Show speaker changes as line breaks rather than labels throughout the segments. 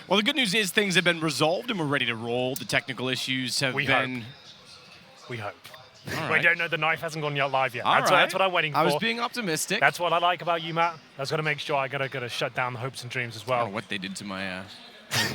Well, the good news is things have been resolved and we're ready to roll. The technical issues have been...
We hope.
Right.
We don't know. The knife hasn't gone live yet.
That's
That's what I'm waiting for.
I was being optimistic.
That's what I like about you, Matt. I was going to make sure I got to shut down the hopes and dreams as well.
I don't know what they did to my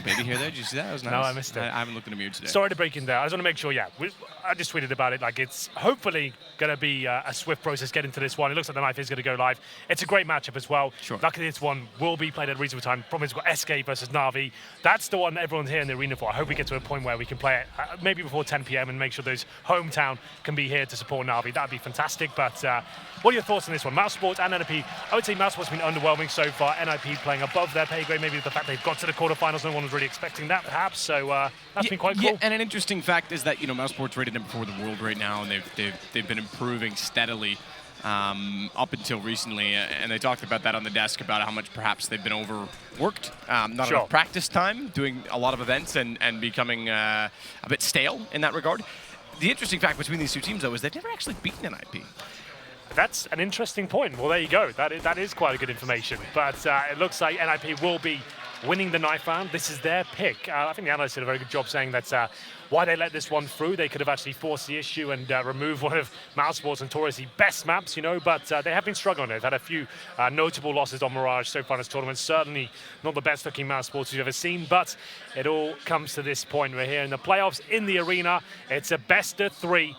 baby hair there. Did you see that? That was nice.
No, I missed it.
I haven't looked in the mirror today.
Sorry to break in there. I just want to make sure, I just tweeted about it. Like, it's hopefully going to be a swift process getting to this one. It looks like the knife is going to go live. It's a great matchup as well.
Sure.
Luckily, this one will be played at a reasonable time. Problem is, we've got SK versus Na'Vi. That's the one everyone's here in the arena for. I hope we get to a point where we can play it maybe before 10 p.m. and make sure those hometown can be here to support Na'Vi. That would be fantastic. But what are your thoughts on this one? Mousesports and NiP. I would say Mousesports has been underwhelming so far. NiP playing above their pay grade. Maybe the fact they've got to the quarterfinals, no one was really expecting that, perhaps. So that's been quite cool.
Yeah, and an interesting fact is that Mousesports rated number 4 in the world right now, and they've been improving steadily up until recently. And they talked about that on the desk about how much perhaps they've been overworked, not enough practice time, doing a lot of events and becoming a bit stale in that regard. The interesting fact between these two teams, though, is they've never actually beaten NiP.
That's an interesting point. Well, there you go. That is quite a good information. But it looks like NiP will be winning the knife round. This is their pick. I think the analysts did a very good job saying that why they let this one through. They could have actually forced the issue and removed one of Mousesports and Taurus' best maps, but they have been struggling. They've had a few notable losses on Mirage so far in this tournament. Certainly not the best looking Mousesports you've ever seen, but it all comes to this point. We're here in the playoffs in the arena. It's a best of 3.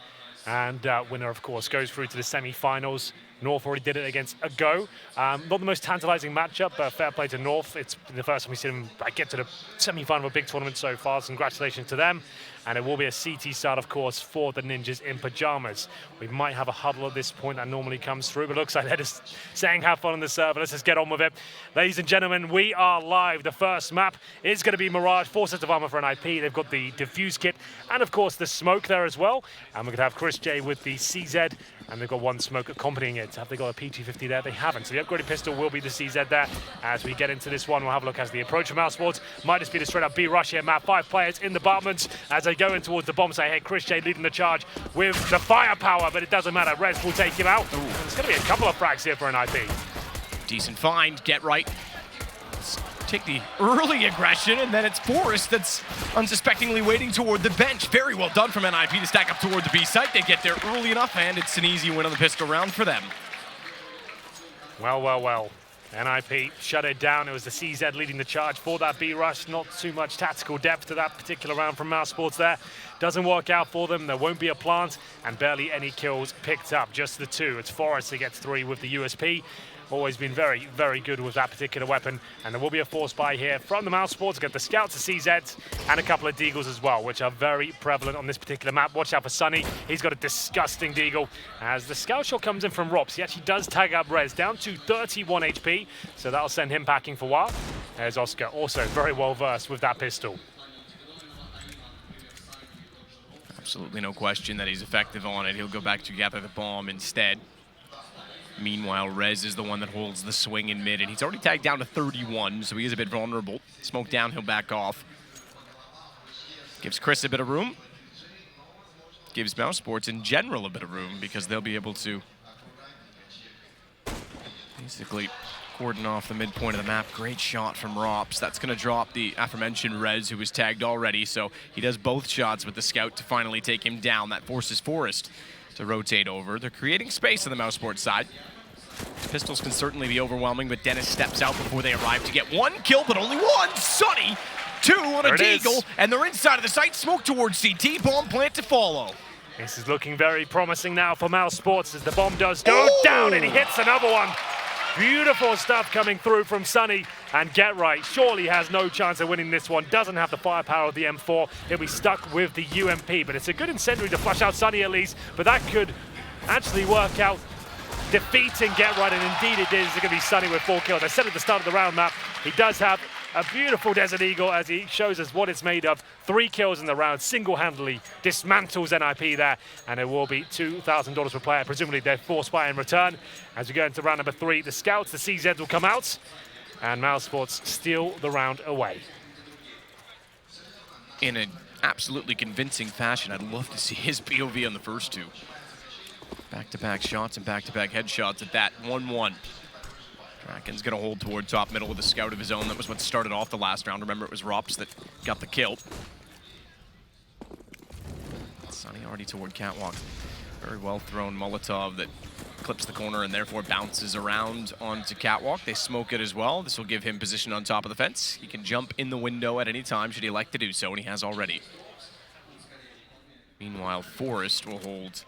And winner, of course, goes through to the semi-finals. North already did it against a Go. Not the most tantalizing matchup, but fair play to North. It's the first time we've seen them get to the semi-final of a big tournament so far. So congratulations to them. And it will be a CT start, of course, for the Ninjas in pajamas. We might have a huddle at this point that normally comes through, but it looks like they're just saying have fun on the server. Let's just get on with it. Ladies and gentlemen, we are live. The first map is going to be Mirage, 4 sets of armor for NiP. They've got the diffuse kit and, of course, the smoke there as well. And we're going to have Chris J with the CZ, and they've got one smoke accompanying it. Have they got a P250 there? They haven't. So the upgraded pistol will be the CZ there. As we get into this one, we'll have a look as the approach of Mousesports. Might just be the straight up B rush here, map. 5 players in the apartments as they go in towards the bomb site. Hey, Chris J leading the charge with the firepower, but it doesn't matter. Rez will take him out. There's going to be a couple of frags here for NiP.
Decent find, get right. Let's take the early aggression, and then it's Forrest that's unsuspectingly waiting toward the bench. Very well done from NiP to stack up toward the B site. They get there early enough, and it's an easy win on the pistol round for them.
Well. NiP shut it down. It was the CZ leading the charge for that B rush. Not too much tactical depth to that particular round from Mousesports there. Doesn't work out for them. There won't be a plant, and barely any kills picked up. Just the 2. It's Forrest who gets 3 with the USP. Always been very, very good with that particular weapon. And there will be a force buy here from the Mousesports. Get the Scouts, the CZs, and a couple of Deagles as well, which are very prevalent on this particular map. Watch out for Sunny. He's got a disgusting Deagle. As the Scout shot comes in from Rops, he actually does tag up Rez down to 31 HP. So that'll send him packing for a while. There's Oscar, also very well versed with that pistol.
Absolutely no question that he's effective on it. He'll go back to gather the bomb instead. Meanwhile, Rez is the one that holds the swing in mid, and he's already tagged down to 31, so he is a bit vulnerable. Smoke down, he'll back off. Gives Chris a bit of room. Gives Mousesports in general a bit of room, because they'll be able to basically cordon off the midpoint of the map. Great shot from Rops. That's going to drop the aforementioned Rez, who was tagged already, so he does both shots with the Scout to finally take him down. That forces Forrest to rotate over. They're creating space on the Mousesports side. Pistols can certainly be overwhelming, but Dennis steps out before they arrive to get 1 kill, but only 1. Sunny, 2 on a Deagle, and they're inside of the site. Smoke towards CT, bomb plant to follow.
This is looking very promising now for Mousesports as the bomb does go down, and he hits another one. Beautiful stuff coming through from Sunny, and Get Right surely has no chance of winning this one. Doesn't have the firepower of the M4. He'll be stuck with the UMP, but it's a good incendiary to flush out Sunny at least, but that could actually work out defeating Get Right, and indeed it is. It's going to be Sunny with 4 kills. I said at the start of the round map, he does have a beautiful Desert Eagle as he shows us what it's made of. 3 kills in the round, single-handedly dismantles NiP there, and it will be $2,000 per player. Presumably they're force buy in return. As we go into round number 3, the Scouts, the CZs will come out, and Mousesports steal the round away.
In an absolutely convincing fashion. I'd love to see his POV on the first 2. Back-to-back shots and back-to-back headshots at that. 1-1. Draken's going to hold toward top middle with a scout of his own. That was what started off the last round. Remember, it was Rops that got the kill. Sunny already toward Catwalk. Very well thrown Molotov that clips the corner and therefore bounces around onto Catwalk. They smoke it as well. This will give him position on top of the fence. He can jump in the window at any time should he elect to do so, and he has already. Meanwhile, Forrest will hold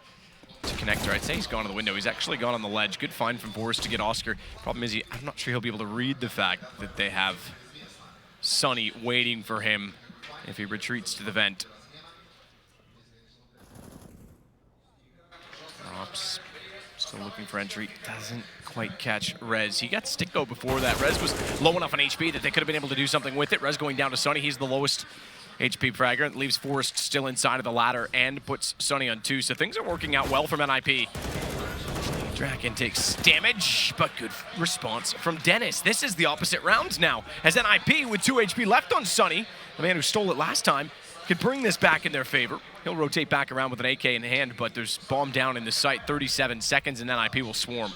to connector. I'd say he's gone to the window. He's actually gone on the ledge. Good find from Forrest to get Oscar. Problem is, I'm not sure he'll be able to read the fact that they have Sunny waiting for him if he retreats to the vent. Rops still looking for entry. Doesn't quite catch Rez. He got stick though before that. Rez was low enough on HP that they could have been able to do something with it. Rez going down to Sunny. He's the lowest HP fragger. It leaves Forrest still inside of the ladder and puts Sunny on 2. So things are working out well from NiP. Draken takes damage, but good response from Dennis. This is the opposite round now, as NiP with 2 HP left on Sunny, the man who stole it last time, could bring this back in their favor. He'll rotate back around with an AK in hand, but there's bomb down in the site. 37 seconds, and NiP will swarm.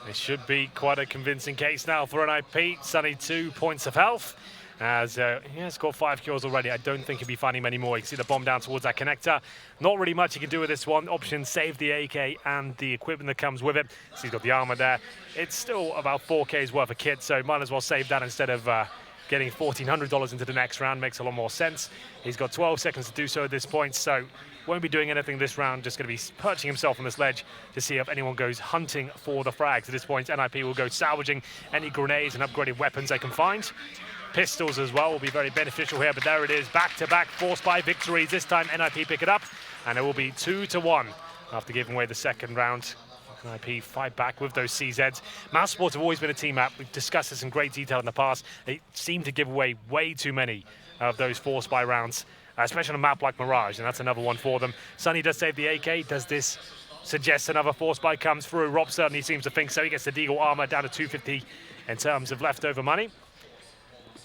It should be quite a convincing case now for NiP. Sunny 2 points of health. As he has got 5 kills already. I don't think he'll be finding many more. You can see the bomb down towards that connector. Not really much he can do with this one. Option, save the AK and the equipment that comes with it. So he's got the armor there. It's still about 4K's worth of kit, so might as well save that instead of getting $1,400 into the next round. Makes a lot more sense. He's got 12 seconds to do so at this point, so won't be doing anything this round. Just going to be perching himself on this ledge to see if anyone goes hunting for the frags. At this point, NiP will go salvaging any grenades and upgraded weapons they can find. Pistols as well will be very beneficial here, but there it is, back-to-back forced by victories. This time NiP pick it up, and it will be 2-1 after giving away the second round. NiP fight back with those CZs. mousesports have always been a team map. We've discussed this in great detail in the past. They seem to give away way too many of those forced by rounds, especially on a map like Mirage, and that's another one for them. Sunny does save the AK. Does this suggest another force buy comes through? Rob certainly seems to think so. He gets the Deagle armor down to 250 in terms of leftover money.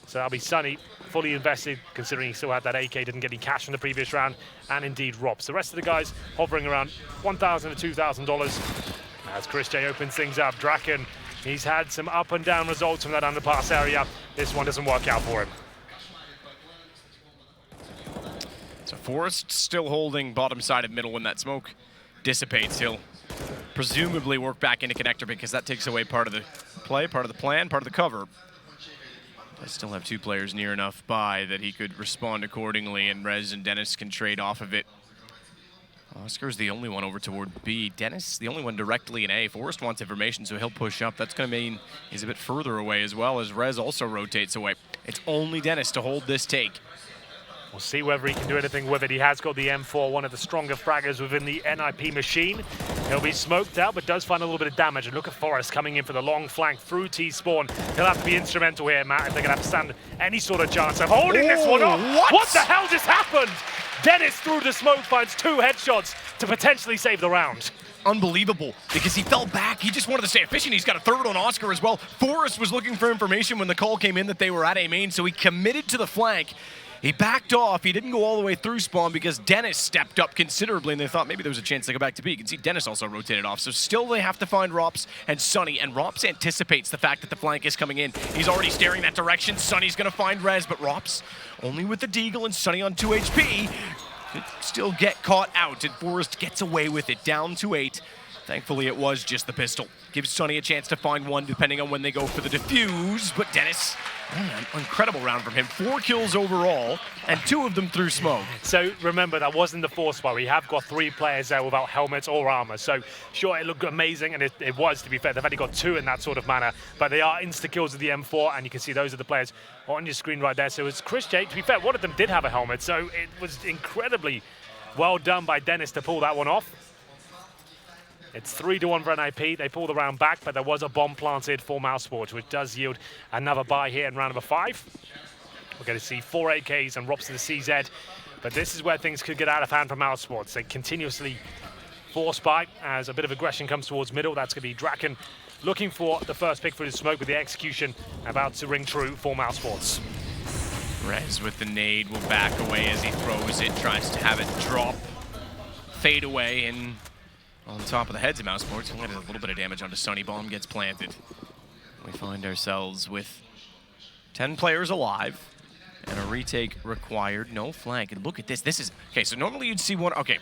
So that'll be Sunny, fully invested, considering he still had that AK, didn't get any cash from the previous round, and indeed Robs. The rest of the guys hovering around $1,000 to $2,000. As Chris J opens things up, Draken, he's had some up and down results from that underpass area. This one doesn't work out for him.
So Forrest still holding bottom side of middle when that smoke dissipates. He'll presumably work back into connector because that takes away part of the play, part of the plan, part of the cover. Does still have 2 players near enough by that he could respond accordingly, and Rez and Dennis can trade off of it. Oscar's the only one over toward B. Dennis, the only one directly in A. Forrest wants information, so he'll push up. That's going to mean he's a bit further away as well, as Rez also rotates away. It's only Dennis to hold this take.
We'll see whether he can do anything with it. He has got the M4, one of the stronger fraggers within the NiP machine. He'll be smoked out, but does find a little bit of damage. And look at Forrest coming in for the long flank through T-spawn. He'll have to be instrumental here, Matt, if they're going to have to stand any sort of chance of holding this one off. What the hell just happened? Dennis through the smoke finds 2 headshots to potentially save the round.
Unbelievable, because he fell back. He just wanted to stay efficient. He's got a 3rd on Oscar as well. Forrest was looking for information when the call came in that they were at A main, so he committed to the flank. He backed off. He didn't go all the way through spawn because Dennis stepped up considerably, and they thought maybe there was a chance to go back to B. You can see Dennis also rotated off. So still they have to find Rops and Sunny, and Rops anticipates the fact that the flank is coming in. He's already staring that direction. Sunny's going to find Rez, but Rops only with the Deagle and Sunny on 2 HP. Could still get caught out, and Forrest gets away with it, down to 8. Thankfully, it was just the pistol. Gives Sunny a chance to find one, depending on when they go for the defuse, but Dennis, man, incredible round from him. 4 kills overall, and 2 of them through smoke.
So remember, that wasn't the force bar. We have got 3 players there without helmets or armor. So sure, it looked amazing, and it was, to be fair. They've only got 2 in that sort of manner, but they are insta-kills with the M4, and you can see those are the players on your screen right there. So it's Chris J. To be fair, one of them did have a helmet, so it was incredibly well done by Dennis to pull that one off. It's 3-1 for NiP. They pull the round back, but there was a bomb planted for mousesports, which does yield another buy here in round number 5. We're going to see 4 AKs and Rops to the CZ, but this is where things could get out of hand for mousesports. They continuously force buy as a bit of aggression comes towards middle. That's going to be Draken looking for the first pick for his smoke, with the execution about to ring true for mousesports.
Rez with the nade will back away as he throws it, tries to have it drop, fade away, and on top of the heads of mousesports, he'll get a little bit of damage onto Sunny. Bomb gets planted. We find ourselves with 10 players alive and a retake required. No flank. And look at this. This is, okay, so normally you'd see one, okay.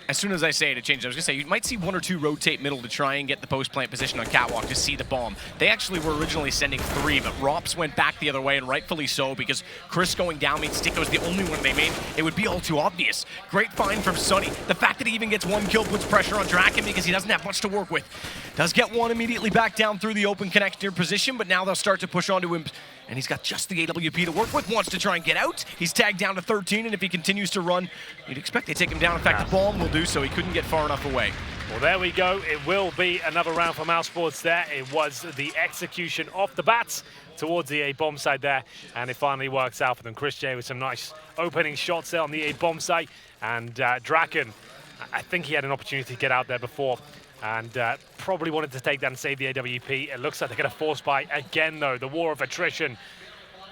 As soon as I say it, it changes. I was gonna say, you might see 1 or 2 rotate middle to try and get the post plant position on catwalk to see the bomb. They actually were originally sending 3, but Rops went back the other way, and rightfully so, because Chris going down means Sticko's the only one they made. It would be all too obvious. Great find from Sunny. The fact that he even gets 1 kill puts pressure on Draken because he doesn't have much to work with. Does get 1 immediately back down through the open connector position, but now they'll start to push onto him. And he's got just the AWP to work with, wants to try and get out. He's tagged down to 13, and if he continues to run, you'd expect they take him down. In fact, the bomb will do so. He couldn't get far enough away.
Well, there we go. It will be another round for mousesports there. It was the execution off the bats towards the A bomb site there, and it finally works out for them. Chris J with some nice opening shots there on the A bomb site, and Draken, I think he had an opportunity to get out there before, and probably wanted to take that and save the AWP. It looks like they're going to force buy again, though. The war of attrition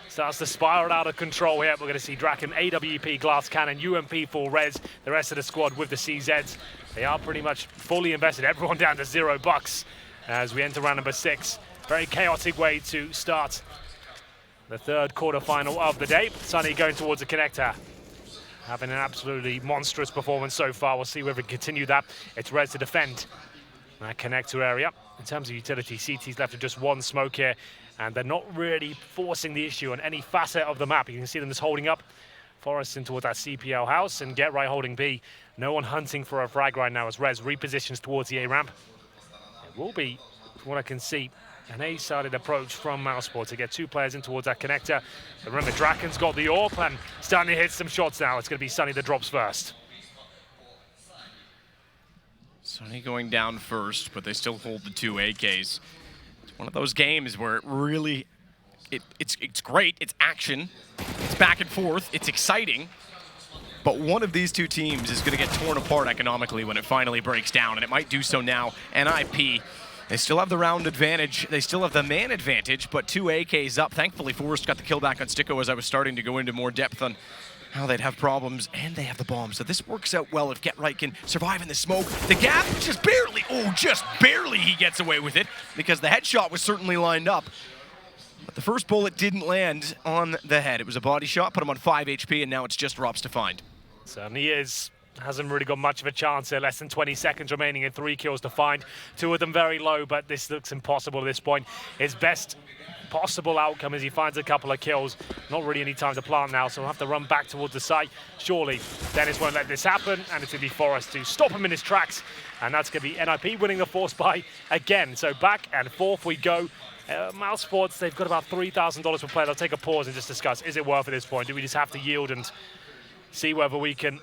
starts to spiral out of control here. We're going to see Draken, AWP, Glass Cannon, UMP full res, the rest of the squad with the CZs. They are pretty much fully invested. Everyone down to $0 as we enter round number 6. Very chaotic way to start the third quarterfinal of the day. Sunny going towards the connector. Having an absolutely monstrous performance so far. We'll see whether we can continue that. It's res to defend that connector area. In terms of utility, CT's left with just 1 smoke here, and they're not really forcing the issue on any facet of the map. You can see them just holding up. Forrest in towards that CPL house, and Get Right holding B. No one hunting for a frag right now as Rez repositions towards the A ramp. It will be, from what I can see, an A-sided approach from mousesports to get 2 players in towards that connector. But remember, Draken's got the AWP and starting to hit some shots now. It's going to be Sunny that drops first.
Sunny going down first, but they still hold the 2 AKs. It's one of those games where it really, it's great, it's action, it's back and forth, it's exciting, but one of these 2 teams is going to get torn apart economically when it finally breaks down, and it might do so now. NiP, they still have the round advantage, they still have the man advantage, but 2 AKs up. Thankfully, Forrest got the kill back on Sticko as I was starting to go into more depth on how they'd have problems, and they have the bomb. So this works out well if Get Right can survive in the smoke. The gap, just barely he gets away with it, because the headshot was certainly lined up. But the first bullet didn't land on the head. It was a body shot, put him on 5 HP, and now it's just Rops to find.
Certainly is. Hasn't really got much of a chance here. Less than 20 seconds remaining and 3 kills to find. 2 of them very low, but this looks impossible at this point. His best possible outcome is he finds a couple of kills. Not really any time to plant now, so he'll have to run back towards the site. Surely Dennis won't let this happen, and it's going to be Forrest to stop him in his tracks. And that's going to be NiP winning the force buy again. So back and forth we go. mousesports, they've got about $3,000 per player. They'll take a pause and just discuss, is it worth at this point? Do we just have to yield and see whether we can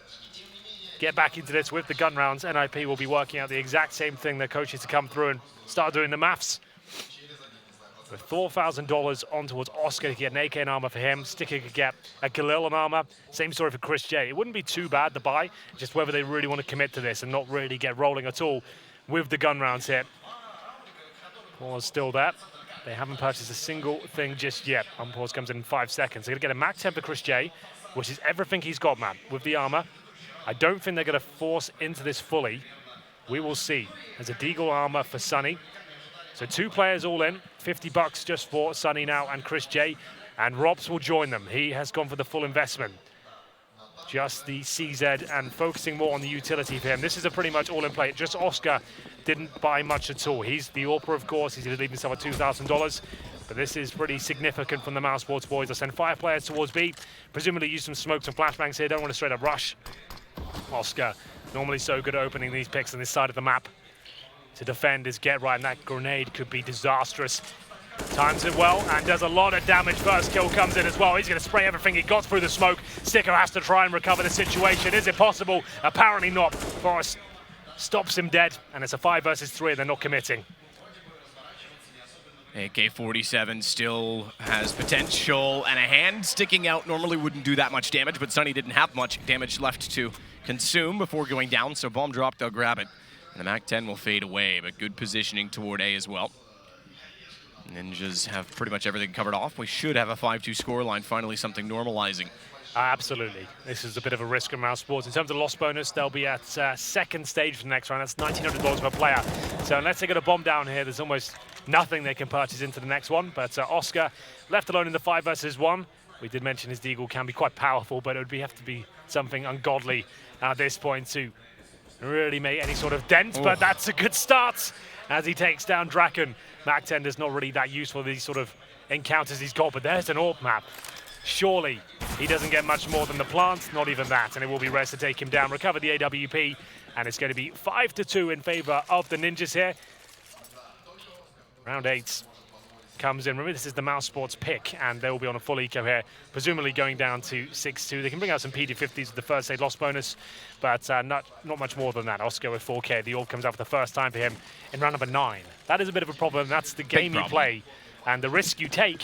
get back into this with the gun rounds? NiP will be working out the exact same thing. Their coaches to come through and start doing the maths. With $4,000 on towards Oscar to get an AK and armor for him. Sticker could get a Khalil and armor. Same story for Chris J. It wouldn't be too bad to buy, just whether they really want to commit to this and not really get rolling at all with the gun rounds here. Pause still there. They haven't purchased a single thing just yet. Unpause comes in 5 seconds. They're going to get a Mac 10 for Chris J, which is everything he's got, man, with the armor. I don't think they're going to force into this fully. We will see. There's a Deagle armor for Sunny. So 2 players all in, $50 just for Sunny now and Chris J. And Robs will join them. He has gone for the full investment. Just the CZ and focusing more on the utility for him. This is a pretty much all in play. Just Oscar didn't buy much at all. He's the AWPer, of course. He's going to leave himself at $2,000. But this is pretty significant from the mousesports boys. They'll send 5 players towards B. Presumably use some smokes and flashbangs here. Don't want to straight up rush. Oscar, normally so good at opening these picks on this side of the map. To defend his Get Right, and that grenade could be disastrous. Times it well and does a lot of damage. First kill comes in as well. He's going to spray everything he got through the smoke. Sticko has to try and recover the situation. Is it possible? Apparently not. Forrest stops him dead, and it's a 5 versus 3, and they're not committing.
AK-47 still has potential, and a hand sticking out normally wouldn't do that much damage, but Sunny didn't have much damage left to consume before going down, so bomb drop, they'll grab it. And the Mac-10 will fade away, but good positioning toward A as well. Ninjas have pretty much everything covered off. We should have a 5-2 scoreline, finally something normalizing.
Absolutely. This is a bit of a risk in mousesports. In terms of loss bonus, they'll be at second stage for the next round. That's $1,900 per player. So unless they get a bomb down here, there's almost nothing they can purchase into the next one. But Oscar, left alone in the 5 versus 1. We did mention his deagle can be quite powerful, but it would have to be something ungodly at this point to really make any sort of dent. But that's a good start as he takes down Draken. Mac 10 is not really that useful, these sort of encounters he's got, but there's an AWP map. Surely he doesn't get much more than the plant, not even that, and it will be Rez to take him down, recover the AWP, and it's going to be 5-2 in favor of the Ninjas here. Round 8 comes in. Remember, this is the mousesports pick, and they will be on a full eco here, presumably going down to 6-2. They can bring out some PD50s with the first aid loss bonus, but not much more than that. Oscar with 4K. The AWP comes out for the first time for him in round number 9. That is a bit of a problem. That's the game you play and the risk you take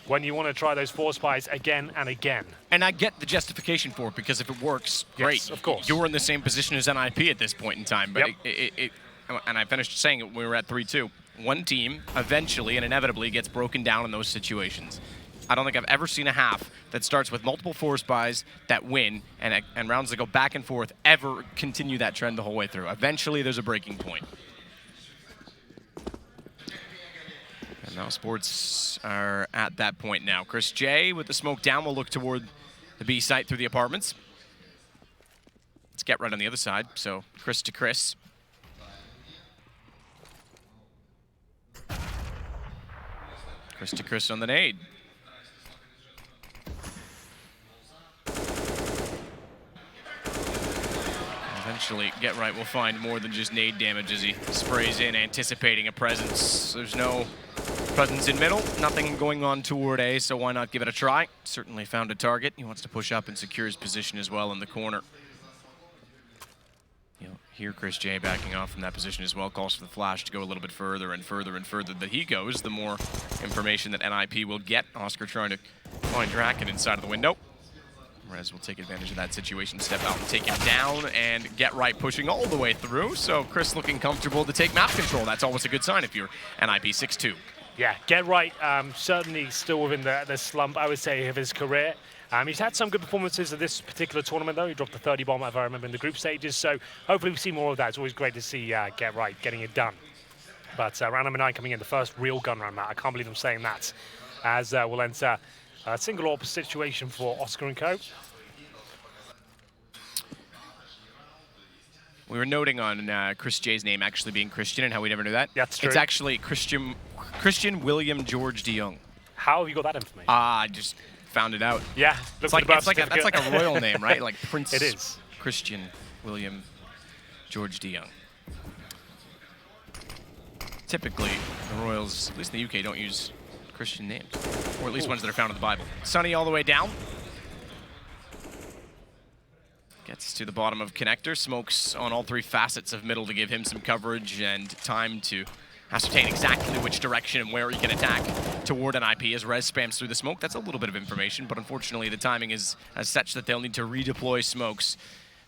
when you want to try those 4 spies again and again.
And I get the justification for it, because if it works, great.
Yes, of course.
You're in the same position as NiP at this point in time. But and I finished saying it when we were at 3-2. One team eventually and inevitably gets broken down in those situations. I don't think I've ever seen a half that starts with multiple 4 spies that win and rounds that go back and forth ever continue that trend the whole way through. Eventually, there's a breaking point. And mousesports are at that point now. Chris J with the smoke down will look toward the B site through the apartments. Let's get right on the other side. So Chris to Chris. Chris to Chris on the nade. Eventually, Get Right will find more than just nade damage as he sprays in, anticipating a presence. There's no presence in middle, nothing going on toward A, so why not give it a try? Certainly found a target. He wants to push up and secure his position as well in the corner. You'll hear Chris J backing off from that position as well. Calls for the flash to go a little bit further and further and further that he goes, the more information that NiP will get. Oscar trying to find Draken inside of the window. Rez will take advantage of that situation, step out and take him down, and Get Right pushing all the way through. So Chris looking comfortable to take map control. That's always a good sign if you're NiP 6-2.
Yeah, Get Right certainly still within the slump, I would say, of his career. He's had some good performances in this particular tournament, though. He dropped the 30 bomb, if I remember, in the group stages. So hopefully we see more of that. It's always great to see Get Right getting it done. But round number 9 coming in, the first real gun round, Matt. I can't believe I'm saying that. As we'll enter a single AWP situation for Oscar and co.
We were noting on Chris J's name actually being Christian and how we never knew that.
Yeah, that's true.
It's actually Christian William George de Jong.
How have you got that information?
I just found it out.
Yeah,
it's like that's like a royal name, right? Like Prince
it is.
Christian William George de Jong. Typically, the royals, at least in the UK, don't use Christian names, or at least ones that are found in the Bible. Sunny all the way down. Gets to the bottom of connector, smokes on all 3 facets of middle to give him some coverage and time to ascertain exactly which direction and where he can attack toward NiP as Rez spams through the smoke. That's a little bit of information, but unfortunately the timing is as such that they'll need to redeploy smokes.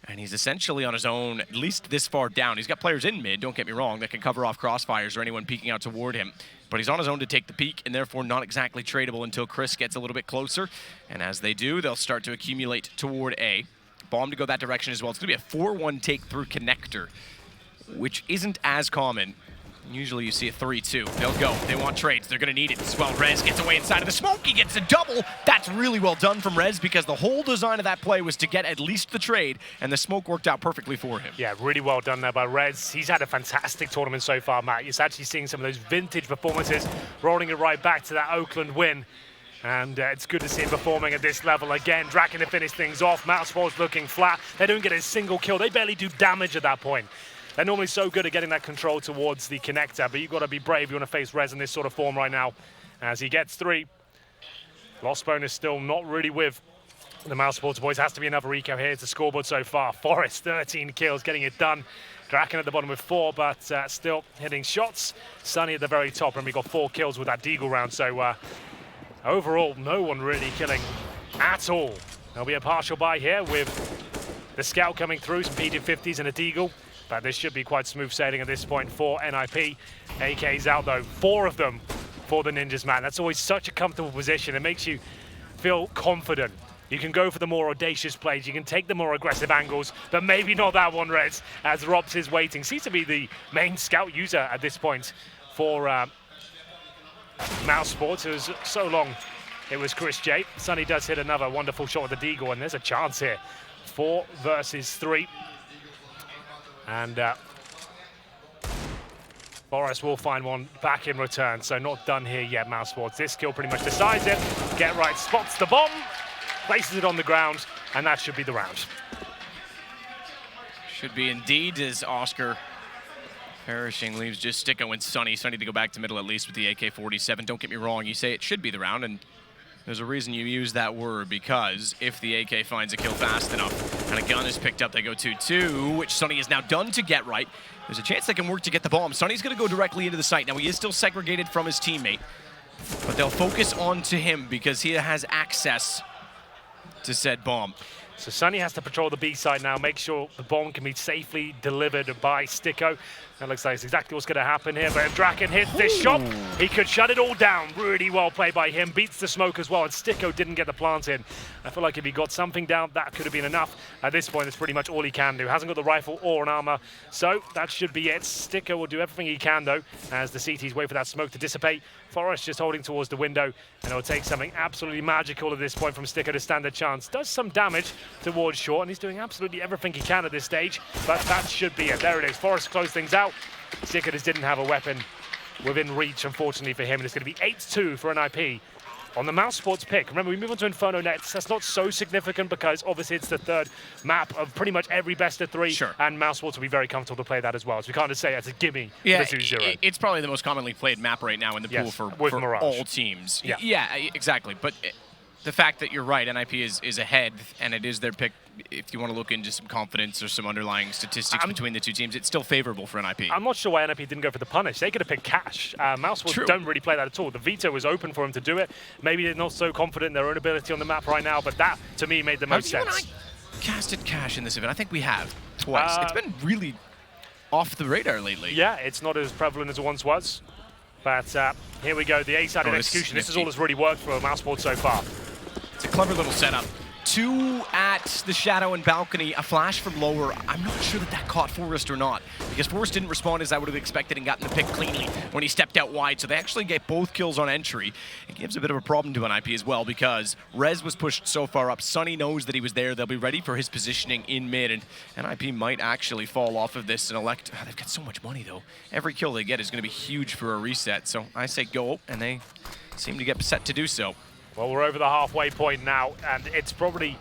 And he's essentially on his own, at least this far down. He's got players in mid, don't get me wrong, that can cover off crossfires or anyone peeking out toward him. But he's on his own to take the peak, and therefore not exactly tradable until Chris gets a little bit closer. And as they do, they'll start to accumulate toward A. Bomb to go that direction as well. It's going to be a 4-1 take through connector, which isn't as common. Usually you see a 3-2. They'll go. They want trades. They're going to need it as well. Rez gets away inside of the smoke. He gets a double. That's really well done from Rez because the whole design of that play was to get at least the trade, and the smoke worked out perfectly for him. Yeah,
really well done there by Rez. He's had a fantastic tournament so far, Matt. He's actually seeing some of those vintage performances, rolling it right back to that Oakland win. And it's good to see him performing at this level again. Draken to finish things off. mousesports looking flat. They don't get a single kill. They barely do damage at that point. They're normally so good at getting that control towards the connector, but you've got to be brave. You want to face Rez in this sort of form right now as he gets 3. Loss bonus still not really with the mousesports boys. Has to be another eco here. It's the scoreboard so far. Forrest, 13 kills, getting it done. Draken at the bottom with 4, but still hitting shots. Sunny at the very top, and we got 4 kills with that deagle round. So overall, no one really killing at all. There'll be a partial buy here with the scout coming through, some PD50s and a deagle. But this should be quite smooth sailing at this point for NiP. AK's out though, 4 of them for the Ninjas, man. That's always such a comfortable position. It makes you feel confident. You can go for the more audacious plays, you can take the more aggressive angles, but maybe not that one, Rez, as Robs is waiting. Seems to be the main scout user at this point for mousesports. It was so long. It was Chris J. Sunny does hit another wonderful shot with the deagle, and there's a chance here. 4 versus 3. And Forrest will find one back in return, so not done here yet, mousesports. This kill pretty much decides it. Get right spots the bomb, places it on the ground, and that should be the round.
Should be indeed, as Oscar perishing leaves just Sticko and Sunny. Sunny to go back to middle at least with the AK-47. Don't get me wrong, you say it should be the round, and there's a reason you use that word, because if the AK finds a kill fast enough and a gun is picked up, they go 2-2, which Sunny is now done to get right. There's a chance they can work to get the bomb. Sunny's going to go directly into the site. Now, he is still segregated from his teammate, but they'll focus on to him because he has access to said bomb.
So Sunny has to patrol the B side now, make sure the bomb can be safely delivered by Sticko. That looks like it's exactly what's going to happen here, but if Draken hits this shot, he could shut it all down. Really well played by him, beats the smoke as well, and Sticko didn't get the plant in. I feel like if he got something down, that could have been enough. At this point, it's pretty much all he can do. Hasn't got the rifle or an armor, so that should be it. Sticko will do everything he can, though, as the CTs wait for that smoke to dissipate. Forrest just holding towards the window, and it'll take something absolutely magical at this point from Sticko to stand a chance. Does some damage towards short, and he's doing absolutely everything he can at this stage, but that should be it. There it is. Forrest closed things out. Sticko just didn't have a weapon within reach, unfortunately for him, and it's going to be 8-2 for NiP on the mousesports pick. Remember, we move on to Inferno Nets. That's not so significant because obviously it's the third map of pretty much every best of 3,
sure,
and mousesports will be very comfortable to play that as well. So we can't just say it's a gimme for the 2-0.
It's probably the most commonly played map right now in the pool for all teams. Yeah, exactly. But the fact that you're right, NiP is ahead, and it is their pick. If you want to look into some confidence or some underlying statistics between the two teams, it's still favorable for NiP.
I'm not sure why NiP didn't go for the punish. They could have picked Cash. mousesports don't really play that at all. The veto was open for him to do it. Maybe they're not so confident in their own ability on the map right now, but that, to me, made the most sense.
Have you and I casted Cash in this event? I think we have, twice. It's been really off the radar lately.
Yeah, it's not as prevalent as it once was. But here we go, the A-sided execution. This is all that's really worked for mousesports so far.
It's a clever little setup. 2 at the shadow and balcony, a flash from lower. I'm not sure that caught Forrest or not, because Forrest didn't respond as I would have expected and gotten the pick cleanly when he stepped out wide, so they actually get both kills on entry. It gives a bit of a problem to NiP as well, because Rez was pushed so far up. Sunny knows that he was there. They'll be ready for his positioning in mid, and NiP might actually fall off of this and elect. They've got so much money, though. Every kill they get is going to be huge for a reset, so I say go, and they seem to get set to do so.
Well, we're over the halfway point now, and it's probably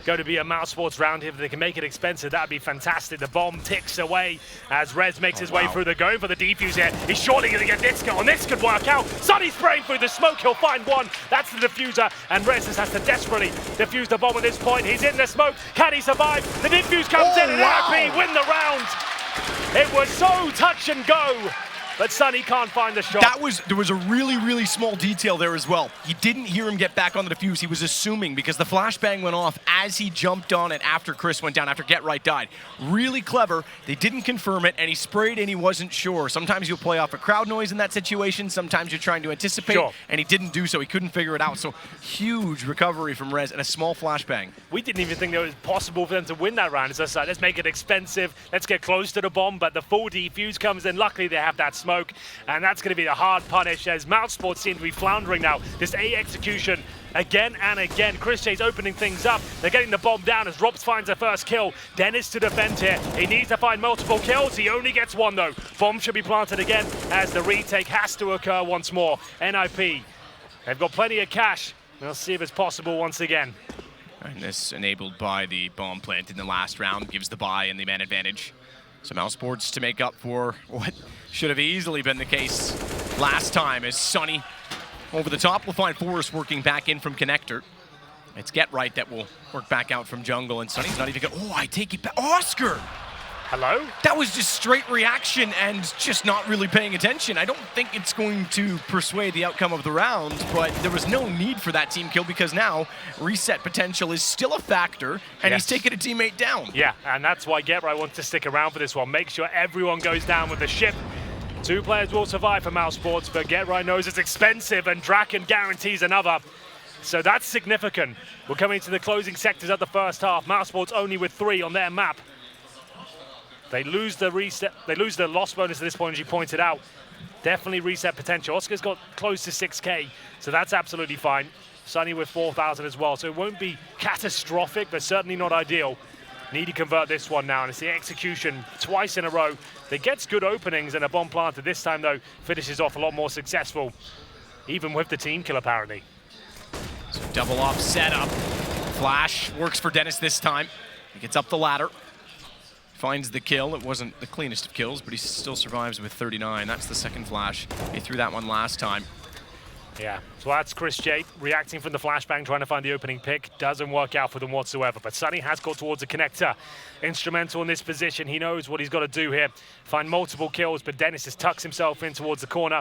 going to be a mousesports round here. If they can make it expensive, that'd be fantastic. The bomb ticks away as Rez makes his way through. The going for the defuse here. He's surely going to get this kill, and this could work out. Sunny's spraying through the smoke. He'll find one. That's the diffuser, and Rez just has to desperately defuse the bomb at this point. He's in the smoke. Can he survive? The defuse comes in, and NiP win the round. It was so touch and go. But Sunny can't find the shot.
There was a really, really small detail there as well. He didn't hear him get back on the defuse. He was assuming, because the flashbang went off as he jumped on it after Chris went down, after Get Right died. Really clever. They didn't confirm it, and he sprayed and he wasn't sure. Sometimes you'll play off a crowd noise in that situation. Sometimes you're trying to anticipate, and he didn't do so. He couldn't figure it out. So huge recovery from Rez and a small flashbang.
We didn't even think that it was possible for them to win that round. It's just like, let's make it expensive. Let's get close to the bomb, but the full defuse comes in. Luckily, they have that smoke. And that's going to be the hard punish, as mousesports seem to be floundering now. This A execution again and again. Chris J's opening things up. They're getting the bomb down as Robs finds the first kill. Dennis to defend here. He needs to find multiple kills. He only gets one, though. Bomb should be planted again as the retake has to occur once more. NiP, they've got plenty of cash. We'll see if it's possible once again.
And this enabled by the bomb plant in the last round gives the buy and the man advantage. So mousesports to make up for what should have easily been the case last time, as Sunny over the top will find Forrest working back in from connector. It's Get Right that will work back out from jungle, and Sunny's not even going. Oh, I take it back. Oscar!
Hello?
That was just straight reaction and just not really paying attention. I don't think it's going to persuade the outcome of the round, but there was no need for that team kill, because now reset potential is still a factor, and he's taking a teammate down.
Yeah, and that's why Get Right wants to stick around for this one. Make sure everyone goes down with the ship. 2 players will survive for mousesports, but Get Right knows it's expensive, and Draken guarantees another. So that's significant. We're coming to the closing sectors of the first half. mousesports only with 3 on their map. They lose the reset. They lose the loss bonus at this point, as you pointed out. definitely reset potential. Oscar's got close to 6K, so that's absolutely fine. Sunny with 4,000 as well, so it won't be catastrophic, but certainly not ideal. Need to convert this one now, and it's the execution twice in a row that gets good openings, and a bomb planted this time, though, finishes off a lot more successful, even with the team kill, apparently.
So double off setup. Flash works for Dennis this time. He gets up the ladder, finds the kill. It wasn't the cleanest of kills, but he still survives with 39. That's the second flash. He threw that one last time.
Yeah, so that's Chris J reacting from the flashbang, trying to find the opening pick. Doesn't work out for them whatsoever, but Sunny has got towards the connector. Instrumental in this position. He knows what he's got to do here. Find multiple kills, but Dennis just tucks himself in towards the corner,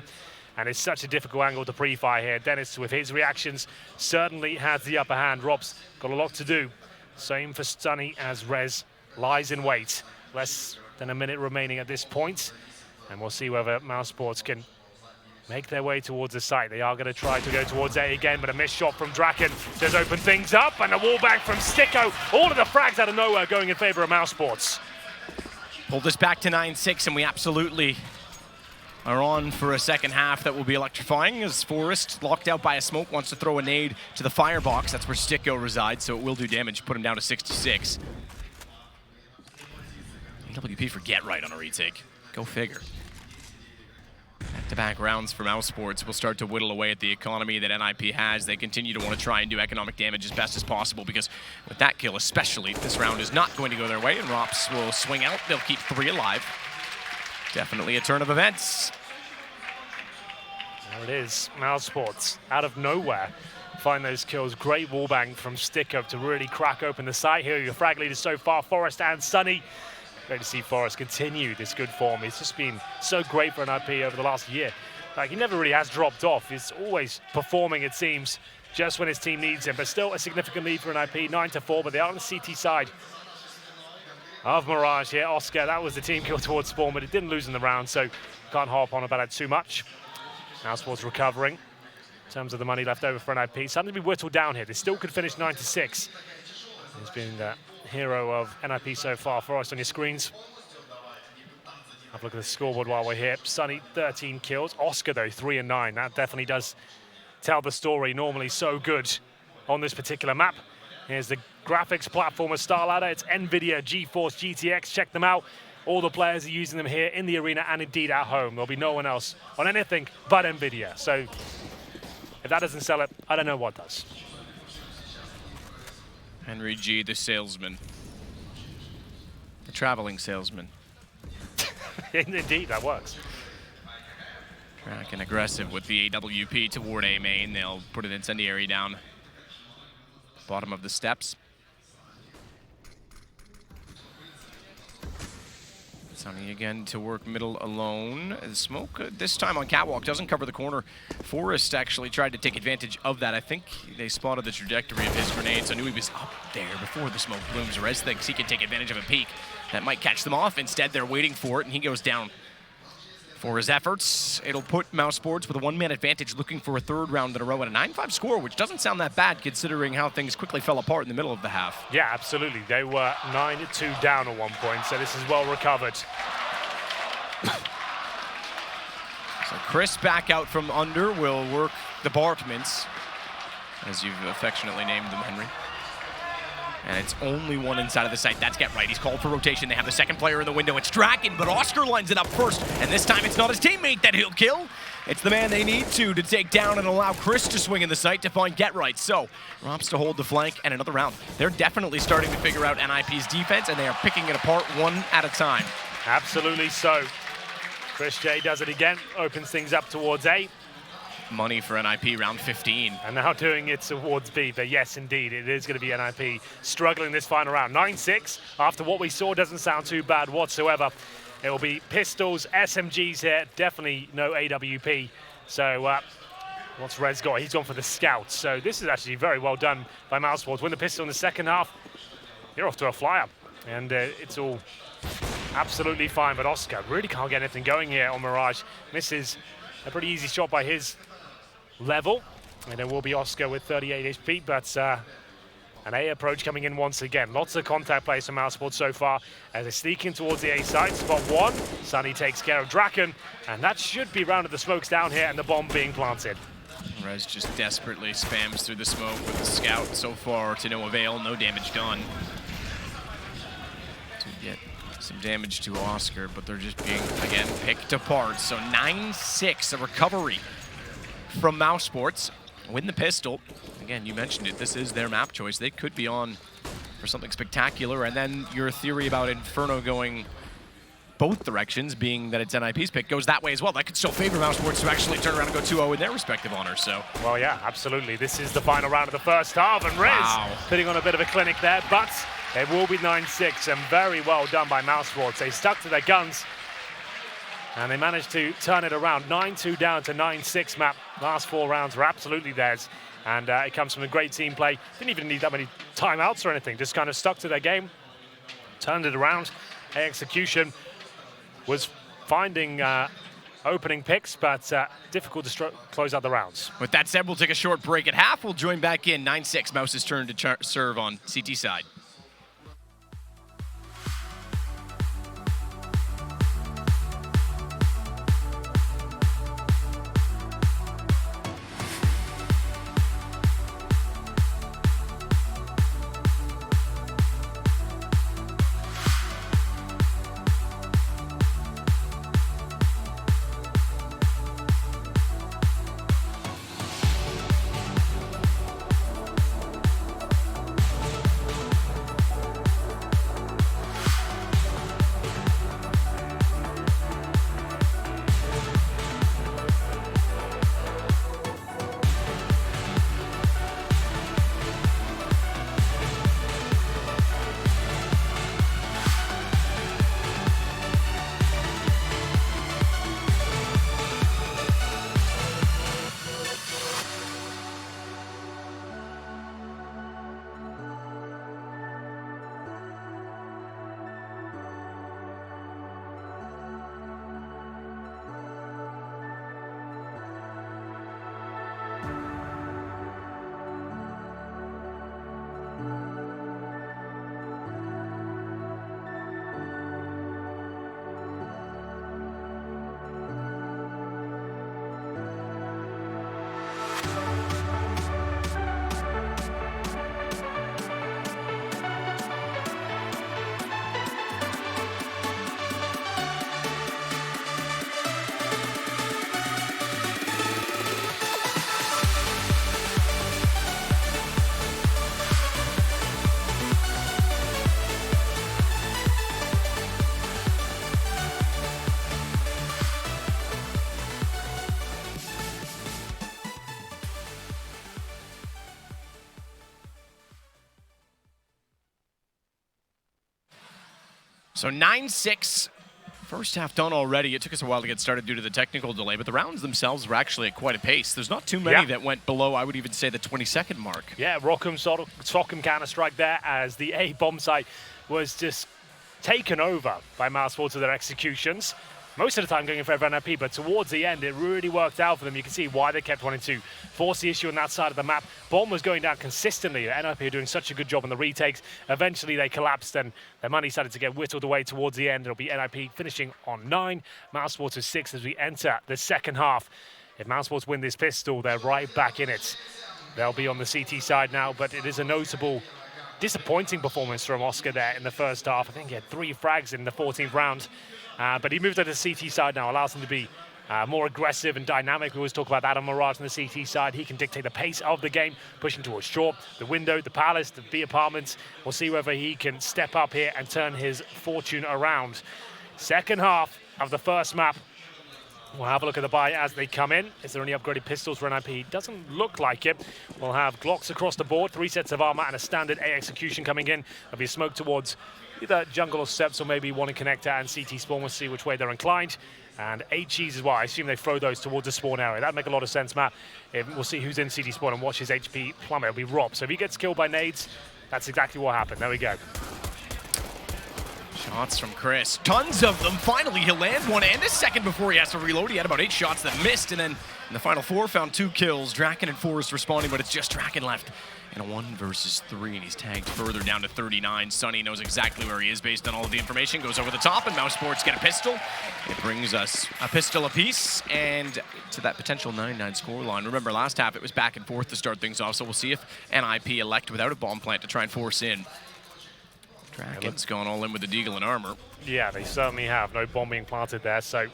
and it's such a difficult angle to pre-fire here. Dennis, with his reactions, certainly has the upper hand. Rob's got a lot to do. Same for Sunny as Rez lies in wait. Less than a minute remaining at this point, and we'll see whether mousesports can make their way towards the site. They are going to try to go towards A again, but a missed shot from Draken does open things up, and a wallbang from Sticko. All of the frags out of nowhere going in favor of mousesports.
Pulled us back to 9-6, and we absolutely are on for a second half that will be electrifying, as Forrest, locked out by a smoke, wants to throw a nade to the firebox. That's where Sticko resides, so it will do damage, put him down to 66. AWP for get right on a retake. Go figure. Back-to-back rounds for mousesports will start to whittle away at the economy that NiP has. They continue to want to try and do economic damage as best as possible, because with that kill especially, this round is not going to go their way, and Rops will swing out. They'll keep 3 alive. Definitely a turn of events.
There it is, mousesports out of nowhere find those kills. Great wallbang from Sticko to really crack open the site. Here are your frag leaders so far, Forrest and Sunny. Great to see Forrest continue this good form. He's just been so great for NiP over the last year. Like, he never really has dropped off. He's always performing, it seems, just when his team needs him. But still a significant lead for NiP, 9-4, but they are on the CT side of Mirage here. Oscar, that was the team kill towards Spawn, but it didn't lose in the round, so can't harp on about it too much. mousesports recovering in terms of the money left over for NiP. Something to be whittled down here. They still could finish 9-6. He's been the hero of NiP so far. Forrest on your screens. Have a look at the scoreboard while we're here. Sunny, 13 kills. Oscar, though, 3 and 9. That definitely does tell the story. Normally so good on this particular map. Here's the graphics platform of Starladder. It's NVIDIA GeForce GTX. Check them out. All the players are using them here in the arena and indeed at home. There'll be no one else on anything but NVIDIA. So if that doesn't sell it, I don't know what does.
Henry G, the salesman. The traveling salesman.
Indeed, that works.
Track and aggressive with the AWP toward A main. They'll put an incendiary down bottom of the steps. Sunny again to work middle alone. The smoke this time on catwalk doesn't cover the corner. Forrest actually tried to take advantage of that. I think they spotted the trajectory of his grenade, so knew he was up there before the smoke blooms. Rez thinks he can take advantage of a peek that might catch them off. Instead, they're waiting for it, and he goes down. For his efforts, it'll put mousesports with a 1-man advantage, looking for a 3rd round in a row at a 9-5 score, which doesn't sound that bad considering how things quickly fell apart in the middle of the half.
Yeah, absolutely. They were 9-2 down at one point, so this is well recovered.
So Chris back out from under will work the Bartmans, as you've affectionately named them, Henry. And it's only one inside of the site. That's get right. He's called for rotation. They have the second player in the window. It's Draken, but Oscar lines it up first. And this time it's not his teammate that he'll kill. It's the man they need to take down and allow Chris to swing in the site to find get right. So Rops to hold the flank and another round. They're definitely starting to figure out NiP's defense, and they are picking it apart one at a time.
Absolutely so. Chris J does it again. Opens things up towards A.
Money for NiP round 15.
And now doing it towards B, but yes, indeed, it is going to be NiP struggling this final round. 9-6, after what we saw, doesn't sound too bad whatsoever. It will be pistols, SMGs here, definitely no AWP. So what's Rez got? He's gone for the scout. So this is actually very well done by mousesports. Win the pistol in the second half, you're off to a flyer. And it's all absolutely fine, but Oscar really can't get anything going here on Mirage. Misses a pretty easy shot by his level, and it will be Oscar with 38 HP, but An A approach coming in once again. Lots of contact plays from mousesports so far as they sneak in towards the A side. Spot one. Sunny takes care of Draken, and that should be rounded the smokes down here and the bomb being planted.
Rez just desperately spams through the smoke with the scout so far to no avail. No damage done. To get some damage to Oscar, but they're just being, again, picked apart. So 9-6, a recovery from mousesports. Win the pistol. Again, you mentioned it. This is their map choice. They could be on for something spectacular. And then your theory about Inferno going both directions, being that it's NiP's pick, goes that way as well. That could still favor mousesports to actually turn around and go 2-0 in their respective honors. So,
well, yeah, absolutely. This is the final round of the first half, and Rez putting on a bit of a clinic there, but it will be 9-6, and very well done by mousesports. They stuck to their guns, and they managed to turn it around. 9-2 down to 9-6 map. Last 4 rounds were absolutely theirs, and it comes from a great team play. Didn't even need that many timeouts or anything. Just kind of stuck to their game, turned it around. Execution was finding opening picks, but difficult to close out the rounds.
With that said, we'll take a short break at half. We'll join back in. 9-6, Mouse's turn to serve on CT side. So 9-6, first half done already. It took us a while to get started due to the technical delay, but the rounds themselves were actually at quite a pace. There's not too many that went below, I would even say, the 20-second mark.
Yeah, Rock'em Sock'em counter-strike there as the A bomb site was just taken over by mousesports with their executions. Most of the time going in favor of NiP, but towards the end, it really worked out for them. You can see why they kept wanting to force the issue on that side of the map. Bomb was going down consistently. NiP are doing such a good job on the retakes. Eventually, they collapsed, and their money started to get whittled away towards the end. It'll be NiP finishing on 9, mousesports with 6 as we enter the second half. If mousesports win this pistol, they're right back in it. They'll be on the CT side now, but it is a notable disappointing performance from Oscar there in the first half. I think he had 3 frags in the 14th round. But he moved to the CT side now, allows him to be more aggressive and dynamic. We always talk about that on Mirage on the CT side. He can dictate the pace of the game, pushing towards short, the window, the palace, the B apartments. We'll see whether he can step up here and turn his fortune around. Second half of the first map. We'll have a look at the buy as they come in. Is there any upgraded pistols for NiP? Doesn't look like it. We'll have Glocks across the board, 3 sets of armor and a standard A execution coming in. There'll be a smoke towards either jungle or steps, or maybe one in connector and CT spawn. We'll see which way they're inclined. And 8 cheese as well. I assume they throw those towards the spawn area. That'd make a lot of sense, Matt. We'll see who's in CT spawn and watch his HP plummet. It'll be Rob. So if he gets killed by nades, that's exactly what happened. There we go.
Shots from Chris. Tons of them. Finally, he'll land one and a second before he has to reload. He had about 8 shots that missed, and then in the final 4 found 2 kills. Draken and Forrest responding, but it's just Draken left in a 1 versus 3, and he's tagged further down to 39. Sunny knows exactly where he is based on all of the information. Goes over the top, and mousesports get a pistol. It brings us a pistol apiece, and to that potential 9-9 scoreline. Remember, last half it was back and forth to start things off, so we'll see if NiP elect without a bomb plant to try and force in. Draken's gone all in with the Deagle and armor.
Yeah, they certainly have. No bomb being planted there, so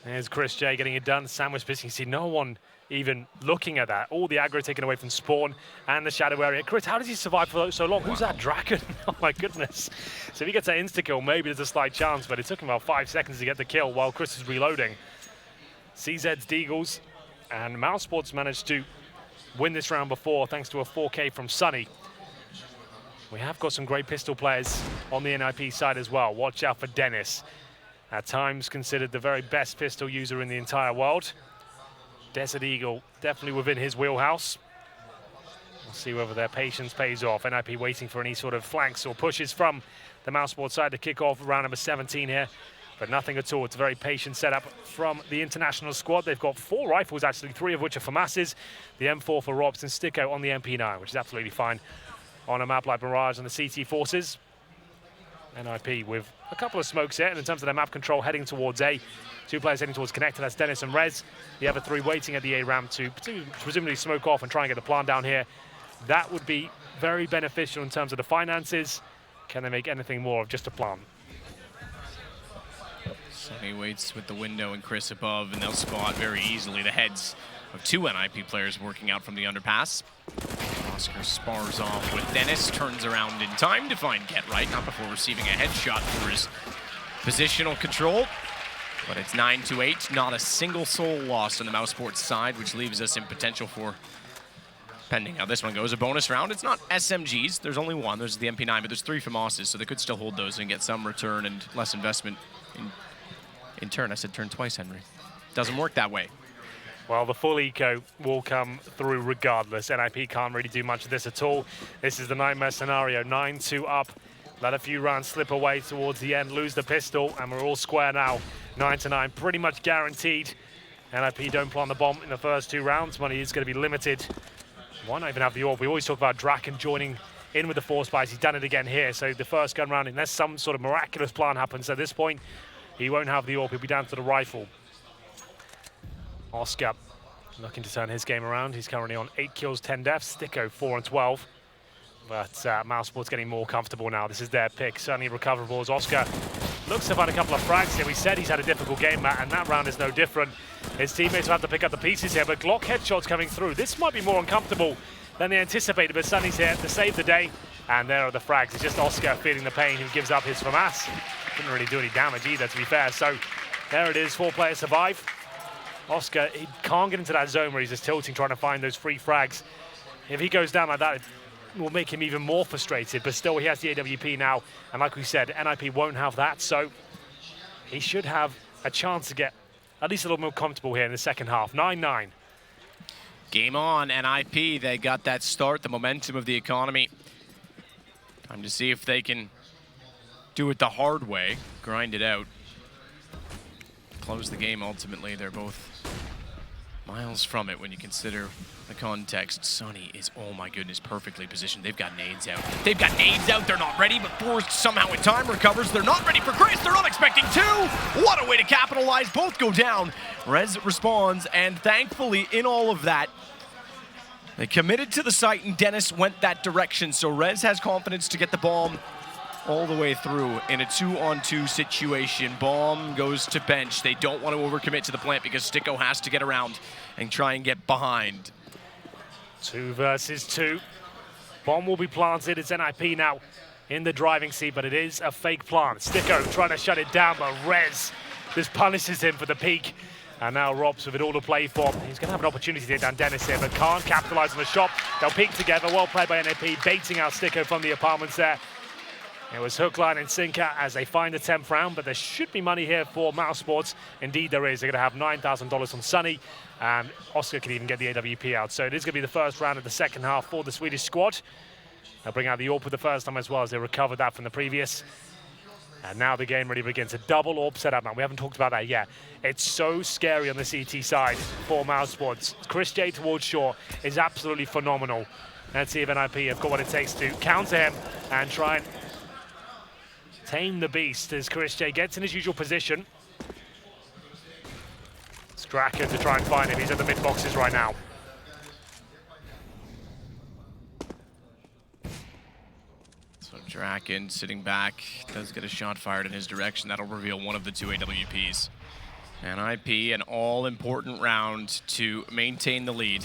there's Chris J getting it done. Sandwich pissing. You see no one even looking at that. All the aggro taken away from Spawn and the shadow area. Chris, how does he survive for so long? Wow. Who's that Draken? Oh my goodness. So if he gets that insta-kill, maybe there's a slight chance, but it took him about 5 seconds to get the kill while Chris is reloading. CZ's Deagles, and mousesports managed to win this round before thanks to a 4K from Sunny. We have got some great pistol players on the NiP side as well. Watch out for Dennis. At times considered the very best pistol user in the entire world. Desert Eagle definitely within his wheelhouse. We'll see whether their patience pays off. NiP waiting for any sort of flanks or pushes from the mousesports side to kick off round number 17 here. But nothing at all. It's a very patient setup from the international squad. They've got 4 rifles, actually, 3 of which are FAMASs. The M4 for Robs and Sticko on the MP9, which is absolutely fine on a map like Mirage and the CT Forces. NiP with a couple of smokes here, and in terms of their map control, heading towards A. 2 players heading towards connector, that's Dennis and Rez. The other 3 waiting at the A ramp to presumably smoke off and try and get the plant down here. That would be very beneficial in terms of the finances. Can they make anything more of just a plant?
Sunny waits with the window and Chris above, and they'll spot very easily the heads of 2 NiP players working out from the underpass. Oscar spars off with Dennis, turns around in time to find Get Right, not before receiving a headshot for his positional control. But it's 9-8, not a single soul lost on the mousesports side, which leaves us in potential for, pending how this one goes, a bonus round. It's not SMGs, there's only 1, there's the MP9, but there's 3 FAMASs, so they could still hold those and get some return and less investment in turn. I said turn twice, Henry. Doesn't work that way.
Well, the full eco will come through regardless. NiP can't really do much of this at all. This is the nightmare scenario. 9-2 up. Let a few rounds slip away towards the end, lose the pistol, and we're all square now. 9-9, pretty much guaranteed. NiP don't plant the bomb in the first 2 rounds. Money is going to be limited. Why not even have the AWP? We always talk about Draken joining in with the 4 spies. He's done it again here. So the first gun round, unless some sort of miraculous plan happens at this point, he won't have the AWP. He'll be down to the rifle. Oscar looking to turn his game around. He's currently on 8 kills, 10 deaths. Sticko 4 and 12. But mousesports getting more comfortable now. This is their pick. Certainly recoverables. Oscar looks to have had a couple of frags here. We said he's had a difficult game, Matt, and that round is no different. His teammates have had to pick up the pieces here, but Glock headshots coming through. This might be more uncomfortable than they anticipated, but Sunny's here to save the day. And there are the frags. It's just Oscar feeling the pain who gives up his FAMAS. Didn't really do any damage either, to be fair. So there it is. 4 players survive. Oscar, he can't get into that zone where he's just tilting, trying to find those free frags. If he goes down like that, it will make him even more frustrated, but still he has the AWP now, and like we said, NiP won't have that, so he should have a chance to get at least a little more comfortable here in the second half. 9-9.
Game on, NiP, they got that start, the momentum of the economy. Time to see if they can do it the hard way, grind it out. Close the game ultimately. They're both miles from it when you consider the context. Sunny is, oh my goodness, perfectly positioned. They've got nades out. They've got nades out. They're not ready, but Forrest somehow in time recovers. They're not ready for Chris. They're not expecting 2. What a way to capitalize. Both go down. Rez responds, and thankfully in all of that, they committed to the site, and Dennis went that direction. So Rez has confidence to get the bomb all the way through in a 2-on-2 situation. Bomb goes to bench. They don't want to overcommit to the plant because Sticko has to get around and try and get behind. 2 versus 2. Bomb will be planted. It's NiP now in the driving seat, but it is a fake plant. Sticko trying to shut it down, but Rez just punishes him for the peak. And now Robs with it all to play for. He's going to have an opportunity to get down Dennis here, but can't capitalize on the shot. They'll peek together. Well played by NiP, baiting out Sticko from the apartments there. It was hook, line, and sinker as they find the 10th round, but there should be money here for mousesports. Indeed, there is. They're going to have $9,000 on Sunny, and Oscar can even get the AWP out. So it is going to be the first round of the second half for the Swedish squad. They'll bring out the AWP for the first time as well, as they recovered that from the previous.
And now the game really begins. A double orb setup, man. We haven't talked about that yet. It's so scary on the CT side for mousesports. Chris J towards shore is absolutely phenomenal. Let's see if NiP have got what it takes to counter him and try and tame the beast as Chris J gets in his usual position. It's Draken to try and find him. He's at the mid boxes right now.
Draken sitting back, does get a shot fired in his direction. That'll reveal one of the two AWPs. And NiP, an all-important round to maintain the lead.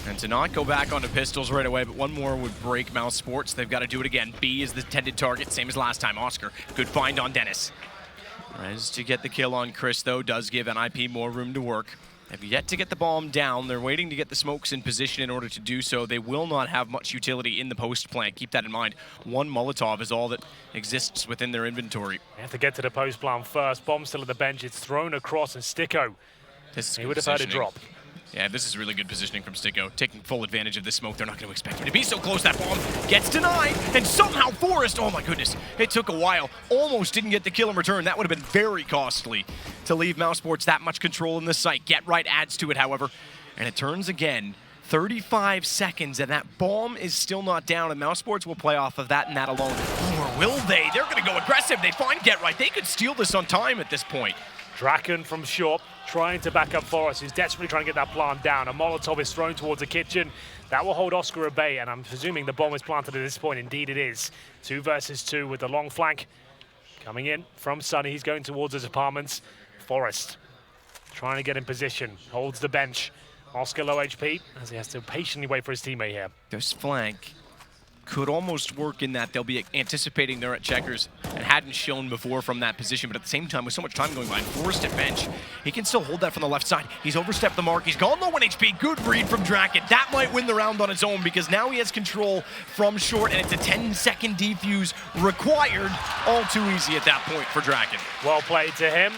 And to not go back onto pistols right away, but one more would break mousesports. They've got to do it again. B is the intended target, same as last time. Oscar, good find on Dennis. Rez to get the kill on Chris, though, does give NiP more room to work. Have yet to get the bomb down. They're waiting to get the smokes in position in order to do so. They will not have much utility in the post plant. Keep that in mind. One Molotov is all that exists within their inventory.
They have to get to the post plant first. Bomb still at the bench. It's thrown across, and Sticko, he would have had a drop.
Yeah, this is really good positioning from Sticko. Taking full advantage of this smoke. They're not going to expect him to be so close. That bomb gets denied, and somehow Forrest, oh my goodness, it took a while. Almost didn't get the kill in return. That would have been very costly to leave mousesports that much control in the site. Get right adds to it, however, and it turns again. 35 seconds, and that bomb is still not down, and mousesports will play off of that and that alone. Or will they? They're going to go aggressive. They find Get Right. They could steal this on time at this point.
Draken from short, trying to back up Forrest, who's desperately trying to get that plant down. A Molotov is thrown towards the kitchen. That will hold Oscar at bay, and I'm presuming the bomb is planted at this point. Indeed it is. 2 versus 2 with the long flank. Coming in from Sunny, he's going towards his apartments. Forrest trying to get in position, holds the bench. Oscar low HP, as he has to patiently wait for his teammate here.
This flank could almost work in that they'll be anticipating they're at checkers and hadn't shown before from that position, but at the same time, with so much time going by, Forrest at bench, he can still hold that from the left side. He's overstepped the mark. He's gone low on HP. Good read from Draken. That might win the round on its own because now he has control from short, and it's a 10-second defuse required. All too easy at that point for Draken.
Well played to him.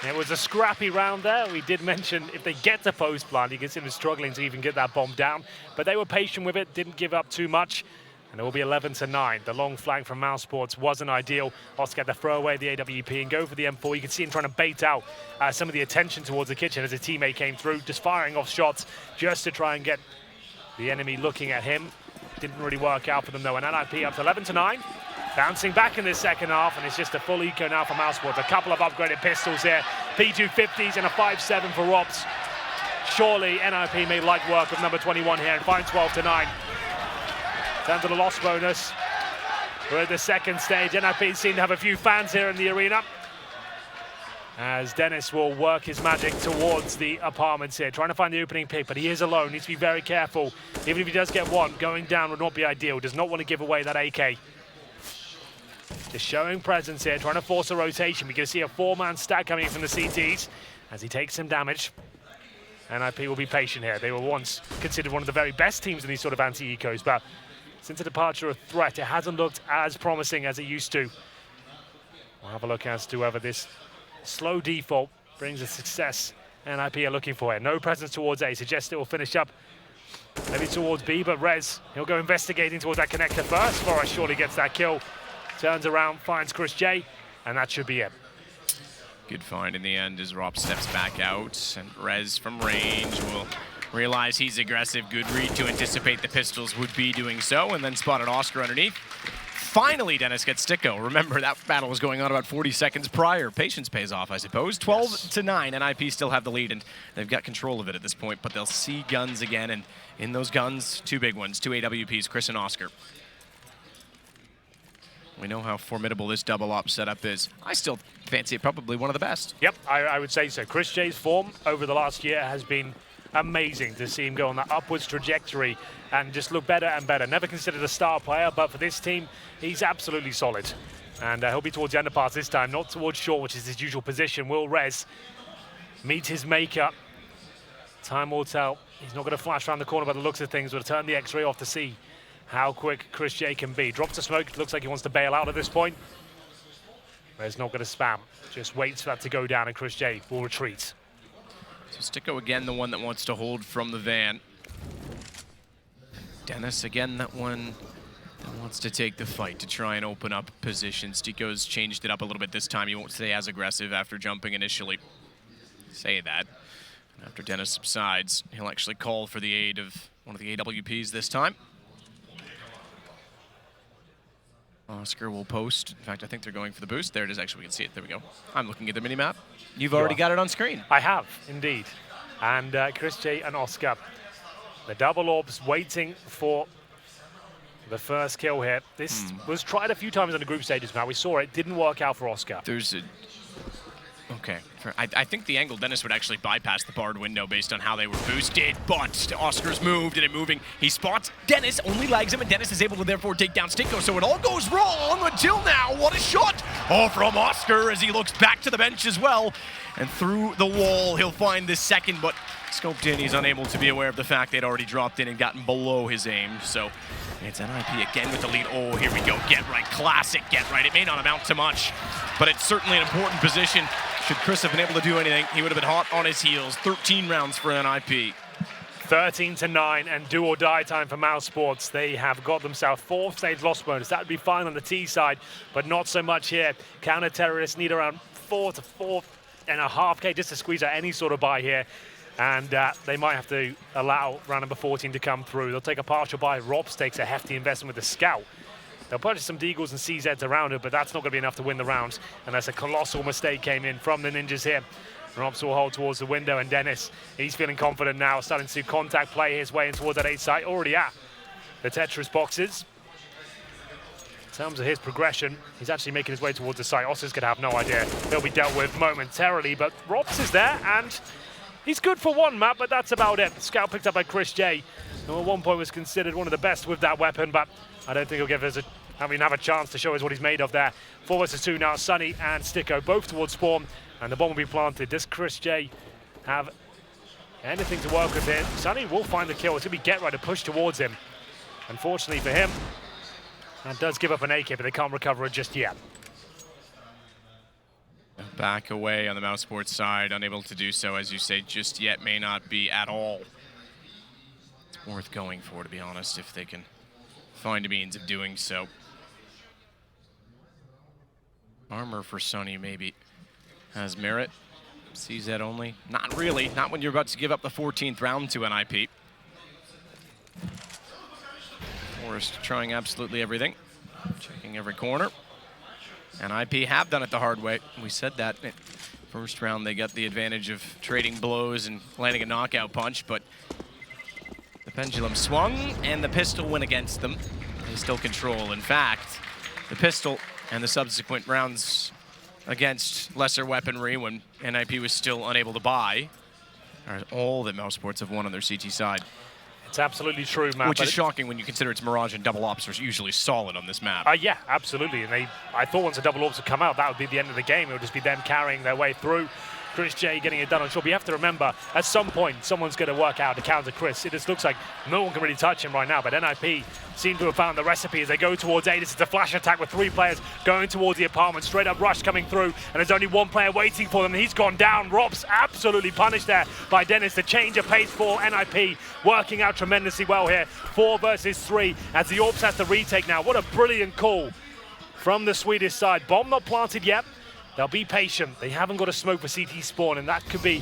It was a scrappy round there. We did mention if they get to post plant, you can see them struggling to even get that bomb down, but they were patient with it, didn't give up too much. And it will be 11-9. The long flank from mousesports wasn't ideal. Oscar had to throw away the AWP and go for the M4. You can see him trying to bait out some of the attention towards the kitchen as his teammate came through, just firing off shots just to try and get the enemy looking at him. Didn't really work out for them though. And NiP up to 11-9. Bouncing back in the second half, and it's just a full eco now for mousesports. A couple of upgraded pistols here. P250s and a 5.7 for Robs. Surely NiP made light work of number 21 here and find 12-9. Down to the loss bonus. We're at the second stage. NiP seem to have a few fans here in the arena, as Dennis will work his magic towards the apartments here, trying to find the opening pick, but he is alone. Needs to be very careful. Even if he does get one, going down would not be ideal. Does not want to give away that AK. Just showing presence here, trying to force a rotation. We're going to see a 4-man stack coming in from the CTs as he takes some damage. NiP will be patient here. They were once considered one of the very best teams in these sort of anti-ecos, but since the departure of Threat, it hasn't looked as promising as it used to. We'll have a look as to whether this slow default brings a success NiP are looking for here. No presence towards A, suggests it will finish up maybe towards B, but Rez, he'll go investigating towards that connector first. Forrest surely gets that kill. Turns around, finds Chris J, and that should be it.
Good find in the end as Rob steps back out, and Rez from range will realize he's aggressive. Good read to anticipate the pistols would be doing so, and then spotted Oscar underneath. Finally, Dennis gets Sticko. Remember, that battle was going on about 40 seconds prior. Patience pays off, I suppose. 12-9, and NiP still have the lead, and they've got control of it at this point, but they'll see guns again, and in those guns, 2 big ones, 2 AWPs, Chris and Oscar. We know how formidable this double op setup is. I still fancy it probably one of the best.
Yep, I would say so. Chris J's form over the last year has been amazing to see him go on that upwards trajectory and just look better and better. Never considered a star player, but for this team, he's absolutely solid. And he'll be towards the underpass this time, not towards short, which is his usual position. Will Rez meet his makeup? Time will tell. He's not going to flash around the corner by the looks of things. We'll turn the X-ray off to see how quick Chris J can be. Drops the smoke. Looks like he wants to bail out at this point. Rez not going to spam. Just waits for that to go down, and Chris J will retreat.
So Sticko again, the one that wants to hold from the van. Dennis again, that one Wants to take the fight to try and open up positions. Tico's changed it up a little bit this time. He won't stay as aggressive after jumping initially. Say that. After Dennis subsides, he'll actually call for the aid of one of the AWPs this time. Oscar will post. In fact, I think they're going for the boost. There it is. Actually, we can see it. There we go. I'm looking at the mini-map. You've already got it on screen.
I have, indeed. And Chris J and Oscar, the double orbs waiting for the first kill here. This was tried a few times in the group stages, Matt. We saw it. Didn't work out for Oscar.
There's a... Okay. I think the angle Dennis would actually bypass the barred window based on how they were boosted, but Oscar's moved and moving. He spots Dennis, only lags him, and Dennis is able to therefore take down Stinko, so it all goes wrong until now. What a shot! Oh, from Oscar as he looks back to the bench as well. And through the wall, he'll find this second, but scoped in, he's unable to be aware of the fact they'd already dropped in and gotten below his aim, so it's NiP again with the lead. Oh, here we go, get right, classic get right. It may not amount to much, but it's certainly an important position. Should Chris have been able to do anything, he would have been hot on his heels. 13 rounds for NiP.
13-9 and do or die time for mousesports. They have got themselves 4th stage loss bonus. That would be fine on the T side, but not so much here. Counter-terrorists need around 4 to 4.5K just to squeeze out any sort of buy here. And they might have to allow round number 14 to come through. They'll take a partial buy. Robs takes a hefty investment with the scout. They'll purchase some Deagles and CZs around it, but that's not going to be enough to win the rounds. And that's a colossal mistake came in from the Ninjas here. Robs will hold towards the window, and Dennis, he's feeling confident now, starting to contact play his way in towards that 8 site, already at the Tetris boxes. In terms of his progression, he's actually making his way towards the site. Oscar's going to have no idea. He'll be dealt with momentarily, but Robs is there, and he's good for one map, but that's about it. Scout picked up by Chris J, who at one point was considered one of the best with that weapon, but I don't think he'll give us have a chance to show us what he's made of there. 4 versus 2 now. Sunny and Sticko both towards spawn, and the bomb will be planted. Does Chris J have anything to work with here? Sunny will find the kill. It's going to be Get Right to push towards him. Unfortunately for him, that does give up an AK, but they can't recover it just yet.
Back away on the mousesports side, unable to do so, as you say, just yet may not be at all. It's worth going for, to be honest, if they can find a means of doing so. Armor for Sunny maybe has merit. CZ only. Not really. Not when you're about to give up the 14th round to NiP. Forrest trying absolutely everything. Checking every corner. NiP have done it the hard way. We said that. First round they got the advantage of trading blows and landing a knockout punch, but the pendulum swung and the pistol went against them. They still control. In fact, the pistol and the subsequent rounds against lesser weaponry when NiP was still unable to buy are all that mousesports have won on their CT side.
It's absolutely true, Matt.
Which is shocking when you consider it's Mirage and double ops are usually solid on this map.
Yeah, absolutely. And I thought once the double ops would come out, that would be the end of the game. It would just be them carrying their way through. Chris J getting it done on shore. But you have to remember, at some point, someone's going to work out to counter Chris. It just looks like no one can really touch him right now. But NiP seem to have found the recipe as they go towards A. This is the flash attack with 3 players going towards the apartment. Straight up rush coming through. And there's only 1 player waiting for them. And he's gone down. Robs absolutely punished there by Dennis. The change of pace for NiP working out tremendously well here. 4 versus 3 as the Orbs has to retake now. What a brilliant call from the Swedish side. Bomb not planted yet. They'll be patient. They haven't got a smoke for CT spawn, and that could be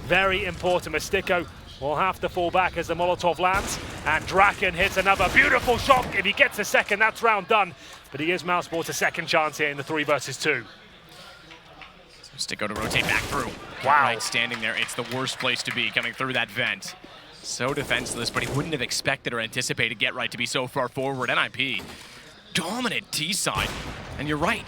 very important. Mystico will have to fall back as the Molotov lands, and Draken hits another beautiful shot. If he gets a second, that's round done. But he gives mousesports a second chance here in the 3 versus 2.
Sticko to rotate back through.
Wow.
Right, standing there. It's the worst place to be, coming through that vent. So defenseless, but he wouldn't have expected or anticipated Get Right to be so far forward. NiP, dominant T side. And you're right.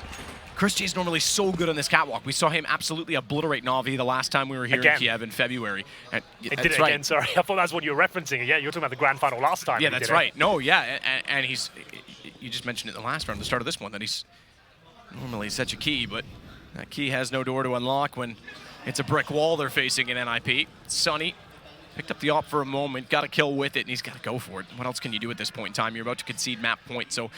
Chris J is normally so good on this catwalk. We saw him absolutely obliterate Na'Vi the last time we were here in Kiev in February. And
it did it again, sorry. I thought that's what you were referencing. Yeah, you were talking about the grand final last time.
Yeah, that's right. No, yeah, and he's, you just mentioned it in the last round, the start of this one, that he's normally such a key, but that key has no door to unlock when it's a brick wall they're facing in NiP. Sunny picked up the op for a moment, got a kill with it, and he's got to go for it. What else can you do at this point in time? You're about to concede map point, so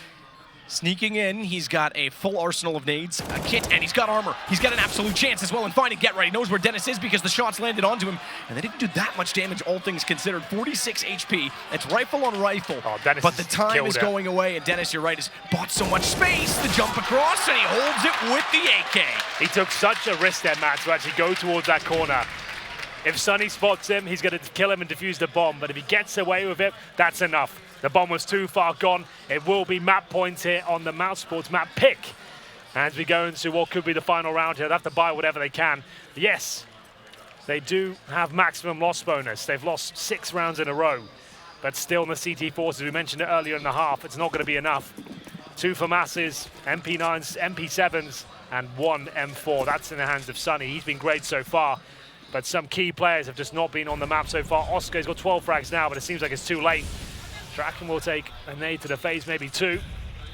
Sneaking in, he's got a full arsenal of nades, a kit, and he's got armor. He's got an absolute chance as well in finding Get Right. He knows where Dennis is because the shots landed onto him, and they didn't do that much damage, all things considered. 46 HP. It's rifle on rifle, but the time is going away, and Dennis, you're right, has bought so much space. The jump across, and he holds it with the AK.
He took such a risk there, Matt, to actually go towards that corner. If Sonny spots him, he's going to kill him and defuse the bomb, but if he gets away with it, that's enough. The bomb was too far gone. It will be map points here on the mousesports map pick. As we go into what could be the final round here, they have to buy whatever they can. Yes, they do have maximum loss bonus. They've lost 6 rounds in a row, but still in the CT forces, we mentioned it earlier in the half, it's not going to be enough. 2 FAMASs, MP9s, MP7s, and 1 M4. That's in the hands of Sonny. He's been great so far, but some key players have just not been on the map so far. Oscar's got 12 frags now, but it seems like it's too late. Draken will take a nade to the face, maybe 2.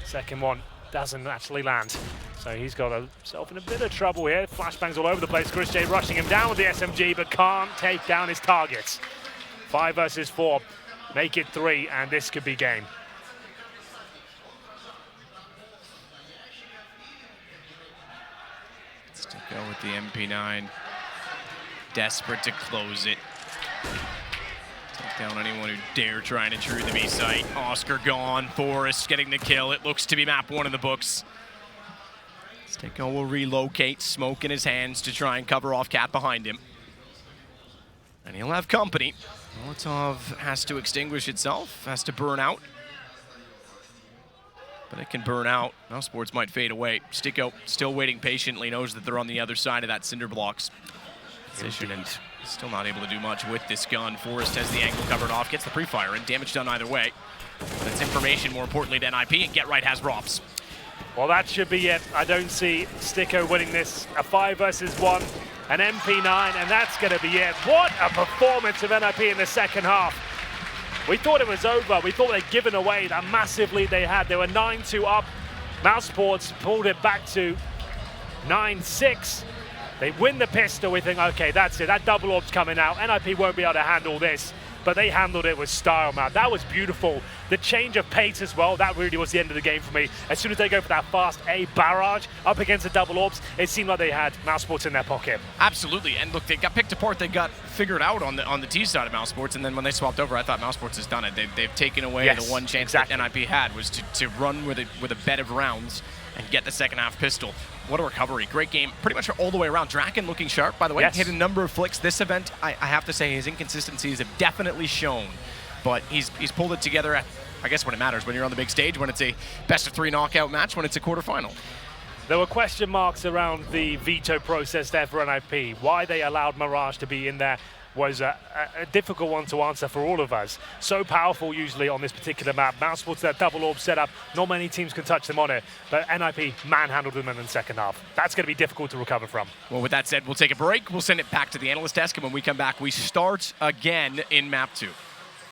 Second one doesn't actually land. So he's got himself in a bit of trouble here. Flashbangs all over the place. Chris J rushing him down with the SMG, but can't take down his targets. 5 versus 4. Make it 3, and this could be game.
Let's go with the MP9. Desperate to close it. Take down anyone who dare try and intrude the B site. Oscar gone. Forrest getting the kill. It looks to be map 1 in the books. Sticko will relocate. Smoke in his hands to try and cover off Cat behind him. And he'll have company. Molotov has to extinguish itself. Has to burn out. But it can burn out. mousesports might fade away. Sticko still waiting patiently. Knows that they're on the other side of that cinder blocks position and still not able to do much with this gun. Forrest has the angle covered off, gets the pre-fire and damage done either way. That's information, more importantly, to NiP, and Get Right has ROPS.
Well, that should be it. I don't see Sticko winning this. A 5 versus 1, an MP9, and that's going to be it. What a performance of NiP in the second half. We thought it was over. We thought they'd given away that massive lead they had. They were 9-2 up. mousesports pulled it back to 9-6. They win the pistol, we think, okay, that's it. That double orb's coming out. NiP won't be able to handle this, but they handled it with style, man. That was beautiful. The change of pace as well, that really was the end of the game for me. As soon as they go for that fast A barrage up against the double orbs, it seemed like they had mousesports in their pocket.
Absolutely, and look, they got picked apart. They got figured out on the T side of mousesports, and then when they swapped over, I thought mousesports has done it. They've taken away the one chance that NiP had was to run with a bed of rounds and get the second half pistol. What a recovery. Great game pretty much all the way around. Draken looking sharp, by the way. Hit a number of flicks. This event, I have to say, his inconsistencies have definitely shown. But he's pulled it together at, I guess, when it matters, when you're on the big stage, when it's a best-of-3 knockout match, when it's a quarterfinal.
There were question marks around the veto process there for NiP. Why they allowed Mirage to be in there was a difficult one to answer for all of us. So powerful usually on this particular map. mousesports, that double orb setup, not many teams can touch them on it, but NiP manhandled them in the second half. That's going to be difficult to recover from.
Well, with that said, we'll take a break. We'll send it back to the analyst desk, and when we come back, we start again in map 2.